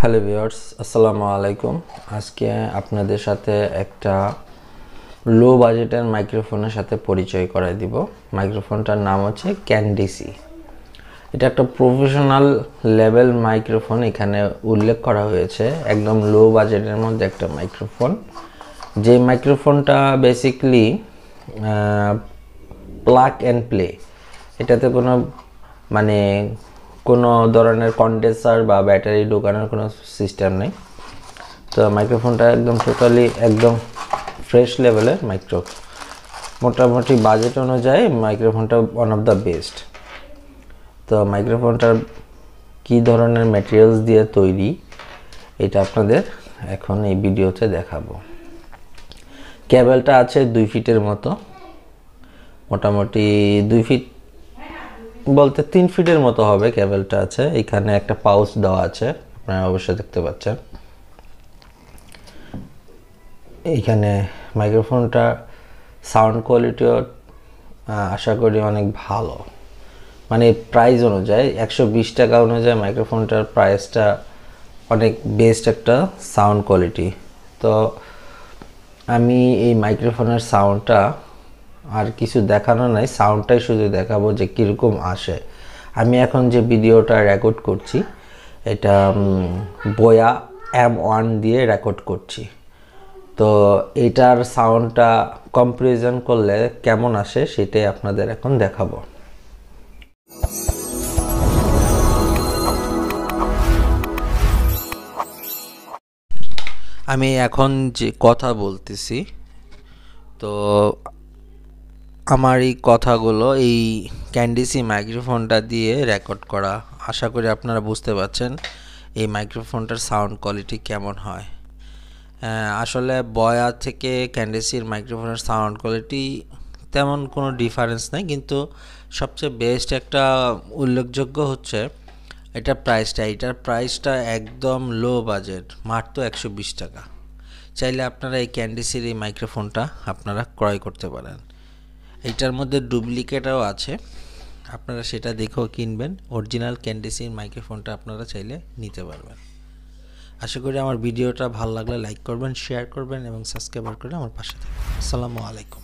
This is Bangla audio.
হ্যালো ভিউয়ার্স, আসসালামু আলাইকুম। আজকে আপনাদের সাথে একটা লো বাজেটের মাইক্রোফোনের সাথে পরিচয় করাই দিব। মাইক্রোফোনটার নাম হচ্ছে ক্যানডিসি। এটা একটা প্রফেশনাল লেভেল মাইক্রোফোন, এখানে উল্লেখ করা হয়েছে একদম লো বাজেটের মধ্যে একটা মাইক্রোফোন। যে মাইক্রোফোনটা বেসিক্যালি প্লাগ অ্যান্ড প্লে, এটাতে কোনো ধরনের কন্ডেন্সার বা ব্যাটারি ঢোকানোর কোনো সিস্টেম নেই। তো মাইক্রোফোনটা একদম টোটালি একদম ফ্রেশ লেভেলের মোটামুটি বাজেট অনুযায়ী মাইক্রোফোনটা ওয়ান অফ দ্য বেস্ট। তো মাইক্রোফোনটার কি ধরনের ম্যাটেরিয়ালস দিয়ে তৈরি এটা আপনাদের এখন এই ভিডিওতে দেখাবো। কেবলটা আছে 2 ফিটের মতো, মোটামুটি 2 ফিট বলতে 3 ফিটের মতো হবে কেবলটা আছে। এখানে একটা পাউচ দেওয়া আছে, আপনারা অবশ্যই দেখতে পাচ্ছেন। এইখানে মাইক্রোফোনটা সাউন্ড কোয়ালিটিও আশা করি অনেক ভালো, প্রাইস অনুযায়ী 120 টাকা অনুযায়ী মাইক্রোফোনটার প্রাইসটা অনেক বেস্ট একটা সাউন্ড কোয়ালিটি। তো আমি এই মাইক্রোফোনের সাউন্ডটা আর কিছু দেখানো নাই, সাউন্ডটাই শুধু দেখাবো যে কীরকম আসে। আমি এখন যে ভিডিওটা রেকর্ড করছি এটা বোয়া M1 দিয়ে রেকর্ড করছি। তো এটার সাউন্ডটা কম্পারিজন করলে কেমন আসে সেটাই আপনাদের এখন দেখাবো। আমি এখন যে কথা বলতেছি, তো আমার এই কথাগুলো এই ক্যান্ডিসি মাইক্রোফোনটা দিয়ে রেকর্ড করা। আশা করি আপনারা বুঝতে পারছেন এই মাইক্রোফোনটার সাউন্ড কোয়ালিটি কেমন হয়। আসলে বয়া থেকে ক্যান্ডিসির মাইক্রোফোনের সাউন্ড কোয়ালিটি তেমন কোনো ডিফারেন্স নেই, কিন্তু সবচেয়ে বেস্ট একটা উল্লেখযোগ্য হচ্ছে এটার প্রাইসটা একদম লো বাজেট, মাত্র 120 টাকা। চাইলে আপনারা এই ক্যান্ডিসির এই মাইক্রোফোনটা আপনারা ক্রয় করতে পারেন। এইটার মধ্যে ডুপ্লিকেটও আছে, আপনারা সেটা দেখেও কিনবেন। অরিজিনাল ক্যান্ডিসির মাইক্রোফোনটা আপনারা চাইলে নিতে পারবেন। আশা করি আমার ভিডিওটা ভালো লাগলে লাইক করবেন, শেয়ার করবেন এবং সাবস্ক্রাইব করে আমার পাশে থাকবেন। আসসালামু আলাইকুম।